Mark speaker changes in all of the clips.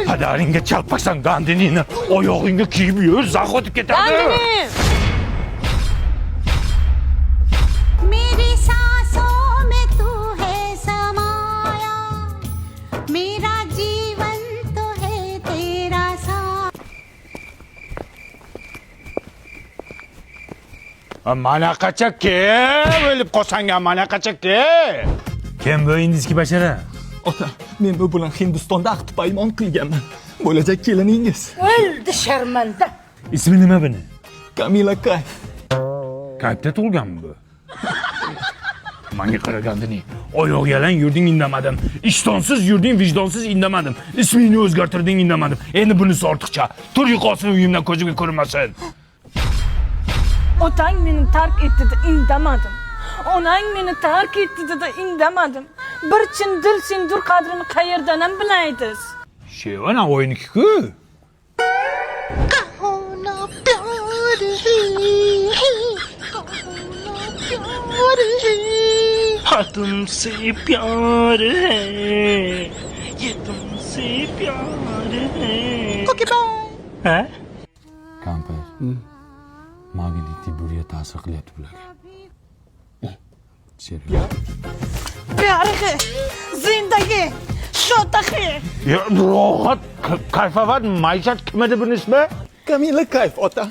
Speaker 1: Padaringga chalpaksan Gandinini oyog'ingga kiyib yur, zax o'tib ketadi.
Speaker 2: Gandini!
Speaker 3: मेरी सांसों में तू है समाया मेरा जीवन तो है तेरा साथ
Speaker 1: Mana qacha kim o'lib qolsanga, mana qacha kim? Kim bu indizki bashara?
Speaker 4: Ota, men bu bilan Hindistonda ahd paymon qilganman. Bo'lajak keliningiz.
Speaker 2: O'ldi sharmanda.
Speaker 1: Ismi nima buni?
Speaker 4: Kamila Kayf.
Speaker 1: Kayfda tug'ilganmi bu? Menga qaragandini, oyoq yalang yurding indamadim. Ishtonsiz yurding, vijdonsiz indamadim. Ismingni o'zgartirding indamadim. Endi bunisi ortiqcha. Tur yiqolsin uyimdan ko'zimga ko'rinmasin.
Speaker 2: Otang meni tark etdi, indamadim. Onang meni tark etdi de indamadim. Bir chin dil sendur qadrini qayerdan ham bilaysiz?
Speaker 1: Shevana o'yiniki-ku.
Speaker 5: हाँ तुमसे प्यार है ये तुमसे प्यार है हैं
Speaker 1: Kampir. Magnitli buraya ta'sir qilyapti bularga. Serios.
Speaker 2: Pyar hai, zindagi, shota hai.
Speaker 1: Ya rohat, kayfovat, maishat kim edi buning ismi?
Speaker 4: Kamila Kayf ota.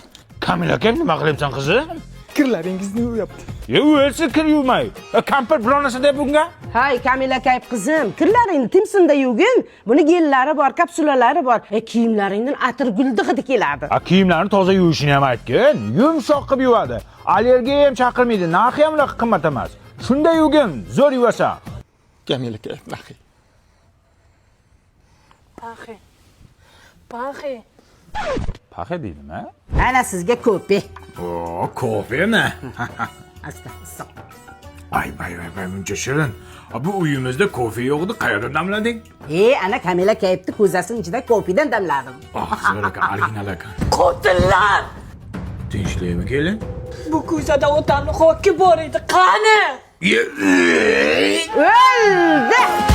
Speaker 1: Kamila kim nima qilyapsan qizim?
Speaker 4: Kirlaringizni yuvayapti.
Speaker 1: Ya o'lsa kir yuvmay. Kampir bironasi deb bunga?
Speaker 6: Hay Kamila Kayf qizim, kirlaringni timsinda yuvgin. Buni gellari bor, kapsulalari bor. Kiyimlaringdan atir guldi hidi keladi.
Speaker 1: Kiyimlarni toza yuvishini ham aytgin. Yumshoq qilib yuvadi. Allergiya ham chaqirmaydi. Narxi ham qimmat emas. Shunday yuvgin, zo'r yuvasa.
Speaker 4: Kamila Kayf nahi.
Speaker 2: Paxe. Paxe.
Speaker 1: Paxa deydimi?
Speaker 6: Ana sizga ko'pi.
Speaker 1: O, kofemi?
Speaker 6: Asta, issiq.
Speaker 1: Ay, buncha shirin. Bu uyimizda kofe yo'qdi, qayerdan damlading?
Speaker 6: Ana Kamila Kayfni ko'zasining ichida ko'pidan damladim.
Speaker 1: Zo'r ekan, original ekan.
Speaker 2: Qotillar!
Speaker 1: Tinchlikmi kelin?
Speaker 2: Bu ko'zada otamni hoki bor edi. Qani?
Speaker 6: O'ldi!